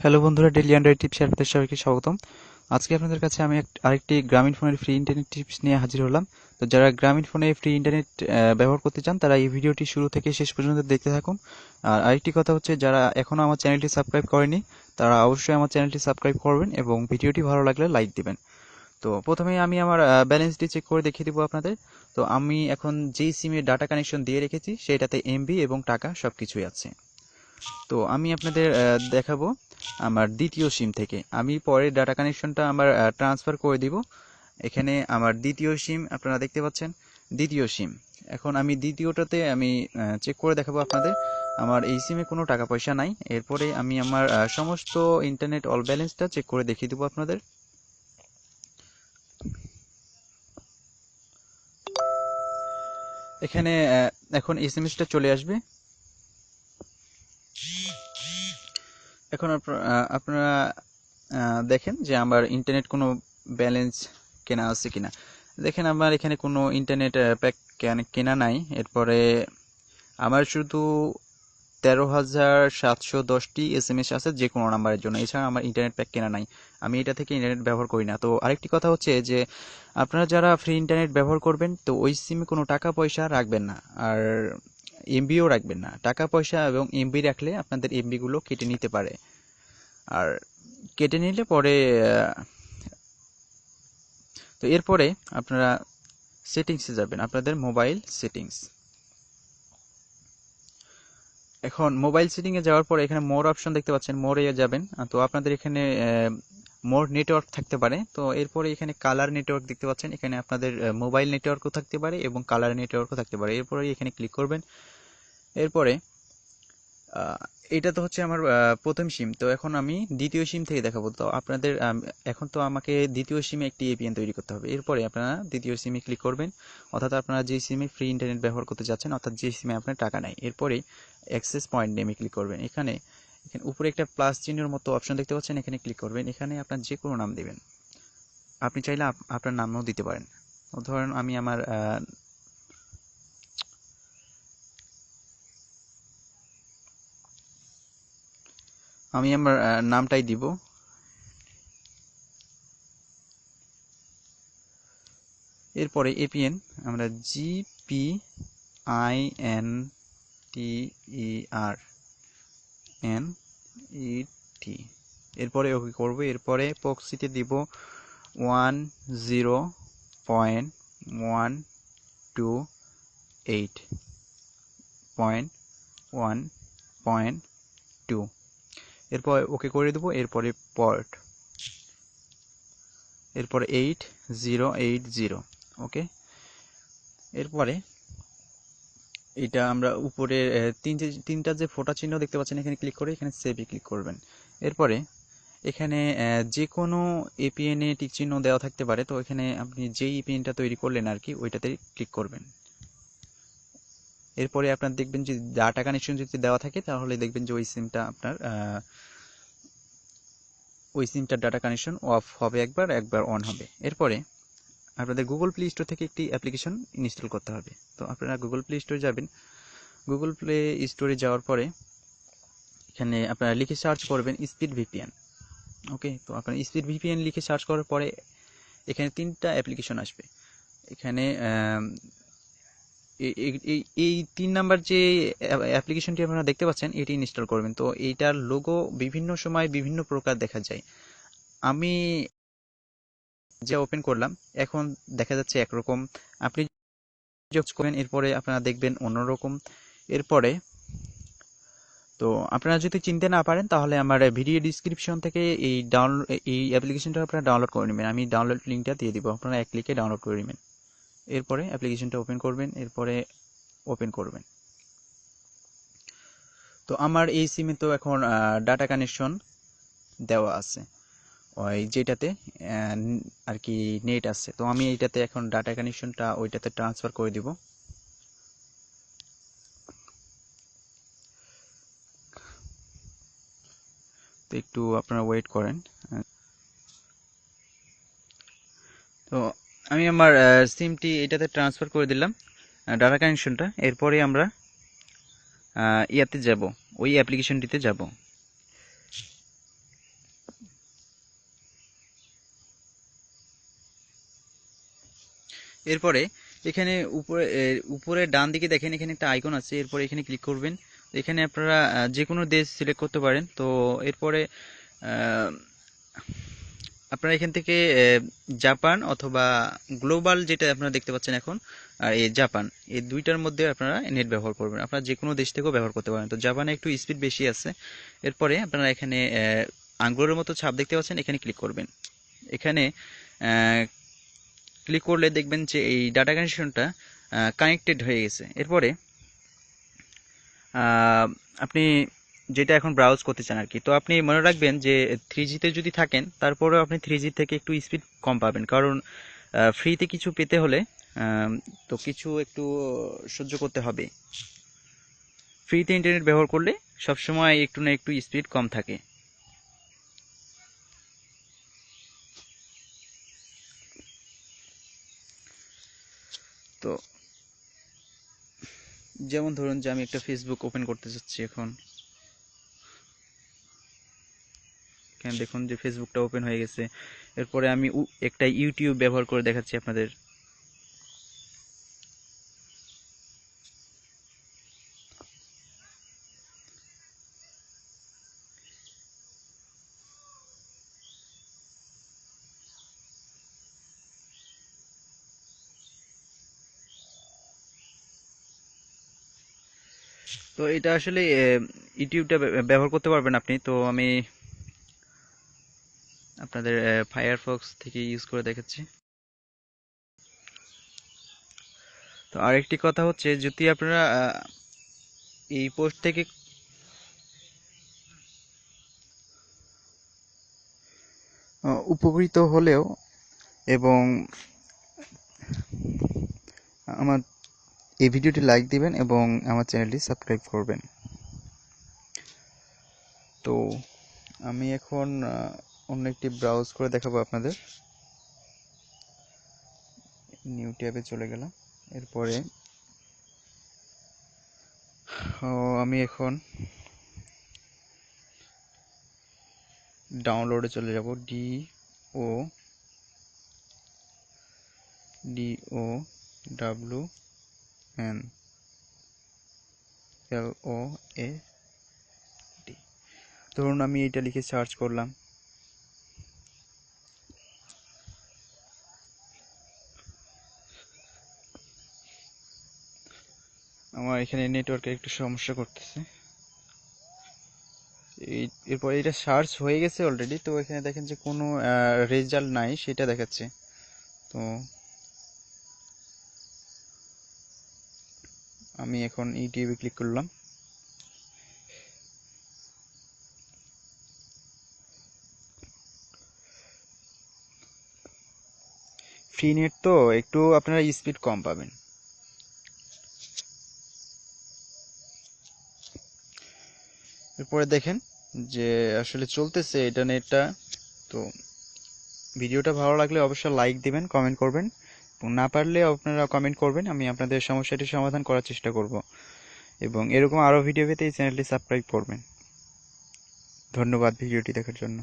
Hello বন্ধুরা, daily Android টিপসে আপনাদের সবাইকে স্বাগতম। আজকে আপনাদের কাছে আমি আরেকটি গ্রামীণ ফোনের ফ্রি ইন্টারনেট টিপস নিয়ে হাজির হলাম। তো যারা গ্রামীণ ফোনে ফ্রি ইন্টারনেট ব্যবহার করতে চান তারা এই ভিডিওটি শুরু থেকে শেষ পর্যন্ত দেখতে থাকুন। আর আরেকটি কথা হচ্ছে, যারা এখনও আমার চ্যানেলটি সাবস্ক্রাইব করেনি তারা অবশ্যই আমার চ্যানেলটি সাবস্ক্রাইব করবেন এবং ভিডিওটি ভালো লাগলে লাইক দিবেন। তো প্রথমেই আমি আমার ব্যালেন্সটি চেক করে দেখিয়ে দিব আপনাদের। তো আমি এখন যেই সিমে ডাটা কানেকশন দিয়ে রেখেছি সেটাতে এমবি এবং টাকা সব কিছুই আছে। তো আমি আপনাদের দেখাবো আমার দ্বিতীয় সিম থেকে। আমি পরে ডাটা কানেকশনটা আমার ট্রান্সফার করে দিব। এখানে আমার দ্বিতীয় সিম আপনারা দেখতে পাচ্ছেন, দ্বিতীয় সিম। এখন আমি দ্বিতীয়টাতে আমি চেক করে দেখাবো আপনাদের। আমার এই সিমে কোনো টাকা পয়সা নাই। এরপরে আমি আমার সমস্ত ইন্টারনেট অল ব্যালেন্সটা চেক করে দেখিয়ে দেবো আপনাদের। এখানে এখন এসএমএসটা চলে আসবে। এখন আপনারা দেখেন যে আমার ইন্টারনেট কোনো ব্যালেন্স কেনা আছে কিনা। দেখেন আমার এখানে কোনো ইন্টারনেট প্যাক কেনা নাই। এরপরে আমার শুধু 13,710টি এসএমএস আছে যে কোনো নাম্বারের জন্য। এছাড়া আমার ইন্টারনেট প্যাক কেনা নাই। আমি এটা থেকে ইন্টারনেট ব্যবহার করি না। তো আরেকটি কথা হচ্ছে যে আপনারা যারা ফ্রি ইন্টারনেট ব্যবহার করবেন তো ওই সিমে কোনো টাকা পয়সা রাখবেন না, আর এমবিও রাখবেন না। টাকা পয়সা এবং এমবি রাখলে আপনাদের এমবিগুলো কেটে নিতে পারে। আর কেটে নিলে পরে তো এরপরে আপনারা সেটিংসে যাবেন, আপনাদের মোবাইল সেটিংস। এখন মোবাইল সেটিংয়ে যাওয়ার পরে এখানে মোর অপশন দেখতে পাচ্ছেন, মোরে যাবেন। তো আপনাদের এখানে মোর নেটওয়ার্ক থাকতে পারে। তো এরপরে এখানে কালার নেটওয়ার্ক দেখতে পাচ্ছেন, এখানে আপনাদের মোবাইল নেটওয়ার্কও থাকতে পারে এবং কালার নেটওয়ার্কও থাকতে পারে। এরপরে এখানে ক্লিক করবেন। এরপরে আহ, এটা তো হচ্ছে আমার প্রথম সিম। তো এখন আমি দ্বিতীয় সিম থেকে দেখাবো। তো আপনাদের এখন তো আমাকে দ্বিতীয় সিমে একটি এপিএন তৈরি করতে হবে। এরপরে আপনারা দ্বিতীয় সিমে ক্লিক করবেন, অর্থাৎ আপনারা যে সিমে ফ্রি ইন্টারনেট ব্যবহার করতে যাচ্ছেন, অর্থাৎ যে সিমে আপনার টাকা নাই। এরপরে অ্যাক্সেস পয়েন্ট নেমে ক্লিক করবেন। এখানে এখানে উপরে একটা প্লাস চিহ্নের মতো অপশন দেখতে পাচ্ছেন, এখানে ক্লিক করবেন। এখানে আপনার যে কোনো নাম দিবেন। আপনি চাইলে আপনার নামও দিতে পারেন। ধরেন আমি আমার নামটাই দিব। এরপরে এপিএন আমরা GPINTER এরপরে ওকে করবো। এরপরে প্রক্সিতে দিব 10.128.1.2। এরপর ওকে করে দেবো। এরপরে পোর্ট, এরপরে 8080। ওকে। এরপরে এটা আমরা উপরে তিনটা যে ফোঁটা চিহ্ন দেখতে পাচ্ছেন, এখানে ক্লিক করে এখানে সেভে ক্লিক করবেন। এরপরে এখানে যে কোনো এপিএন এ টিক চিহ্ন দেওয়া থাকতে পারে। তো এখানে আপনি যেই এপিএনটা তৈরি করলেন আর কি, ওইটাতে ক্লিক করবেন। এরপরে আপনার দেখবেন যে ডাটা কানেকশন যদি দেওয়া থাকে তাহলে দেখবেন যে ওই সিমটার ডাটা কানেকশন অফ হবে, একবার একবার অন হবে। এরপরে আপনাদের গুগল প্লে স্টোর থেকে একটি অ্যাপ্লিকেশন ইনস্টল করতে হবে। তো আপনারা গুগল প্লে স্টোরে যাবেন। গুগল প্লে স্টোরে যাওয়ার পরে এখানে আপনারা লিখে সার্চ করবেন স্পিড ভিপিএন। ওকে। তো আপনার স্পিড ভিপিএন লিখে সার্চ করার পরে এখানে তিনটা অ্যাপ্লিকেশন আসবে। এখানে এই 3 নাম্বার যে অ্যাপ্লিকেশনটি আপনারা দেখতে পাচ্ছেন এটি ইনস্টল করবেন। তো এইটার লোগো বিভিন্ন সময় বিভিন্ন প্রকার দেখা যায়। আমি যে ওপেন করলাম এখন দেখা যাচ্ছে একরকম, আপনি যখন করবেন এরপরে আপনারা দেখবেন অন্যরকম। এরপরে তো আপনারা যদি চিনতে না পারেন তাহলে আমার ভিডিও ডিসক্রিপশন থেকে এই অ্যাপ্লিকেশনটা আপনারা ডাউনলোড করে নেবেন। আমি ডাউনলোড লিঙ্কটা দিয়ে দিব, আপনারা এক ক্লিকে ডাউনলোড করে নেবেন। এরপরে অ্যাপ্লিকেশনটা ওপেন করবেন। এরপরে ওপেন করবেন। তো আমার এই সিমে তো এখন ডাটা কানেকশন দেওয়া আছে, ওই যেটাতে আর কি নেট আছে। তো আমি এইটাতে এখন ডাটা কানেকশনটা ওইটাতে ট্রান্সফার করে দিব। তো একটু আপনারা ওয়েট করেন। তো আমি আমার সিমটি এটাতে ট্রান্সফার করে দিলাম, ডাটা কানেকশনটা। এরপরে আমরা ইয়াতে যাব, ওই অ্যাপ্লিকেশনটিতে যাব। এরপরে এখানে উপরে ডান দিকে দেখেন এখানে একটা আইকন আছে, এরপরে এখানে ক্লিক করবেন। এখানে আপনারা যে কোনো দেশ সিলেক্ট করতে পারেন। তো এরপরে আপনারা এখান থেকে জাপান অথবা গ্লোবাল যেটা আপনারা দেখতে পাচ্ছেন এখন, আর এই জাপান, এই দুইটার মধ্যে আপনারা নেট ব্যবহার করবেন। আপনারা যে কোনো দেশ থেকেও ব্যবহার করতে পারেন। তো জাপানে একটু স্পিড বেশি আছে। এরপরে আপনারা এখানে আঙ্গুলের মতো ছাপ দেখতে পাচ্ছেন, এখানে ক্লিক করবেন। এখানে ক্লিক করলে দেখবেন যে এই ডাটা কানেকশনটা কানেক্টেড হয়ে গেছে। এরপরে আপনি যেটা এখন ব্রাউজ করতে চান আর কি, তো আপনি মনে রাখবেন যে 3G তে যদি থাকেন তারপরেও আপনি 3G থেকে একটু স্পিড কম পাবেন, কারণ ফ্রিতে কিছু পেতে হলে তো কিছু একটু সহ্য করতে হবে। ফ্রিতে ইন্টারনেট ব্যবহার করলে সবসময় একটু না একটু স্পিড কম থাকে। তো যেমন ধরুন যে আমি একটা ফেসবুক ওপেন করতে চাচ্ছি এখন, এখানে দেখুন যে ফেসবুকটা ওপেন হয়ে গেছে। এরপরে আমি একটা ইউটিউব ব্যবহার করে দেখাচ্ছি আপনাদের। তো এটা আসলে ইউটিউবটা ব্যবহার করতে পারবেন আপনি। তো আমি আপনাদের ফায়ারফক্স থেকে ইউজ করে দেখাচ্ছি। তো আরেকটি কথা হচ্ছে, যদি আপনারা এই পোস্ট থেকে উপকৃত হলেও এবং আমার এই ভিডিওটি লাইক দিবেন এবং আমার চ্যানেলটি সাবস্ক্রাইব করবেন। তো আমি এখন অন্য একটি ব্রাউজ করে দেখাবো আপনাদের। নিউ ট্যাবে চলে গেলাম। এরপরে আমি এখন ডাউনলোডে চলে যাব। DOWNLOAD। ধরুন আমি এটা লিখে সার্চ করলাম। আমার এখানে নেটওয়ার্কের একটু সমস্যা করতেছে। এরপর এটা সার্চ হয়ে গেছে অলরেডি। তো এখানে দেখেন যে কোনো রেজাল্ট নাই, সেটা দেখাচ্ছে। তো আমি এখন ইউটিউবে ক্লিক করলাম। ফ্রি নেট তো একটু আপনারা স্পিড কম পাবেন। এরপরে দেখেন যে আসলে চলতেছে এটা নেটটা। তো ভিডিওটা ভালো লাগলে অবশ্যই লাইক দিবেন, কমেন্ট করবেন, এবং না পারলে আপনারা কমেন্ট করবেন, আমি আপনাদের সমস্যাটি সমাধান করার চেষ্টা করব। এবং এরকম আরও ভিডিও পেতে এই চ্যানেলটি সাবস্ক্রাইব করবেন। ধন্যবাদ ভিডিওটি দেখার জন্য।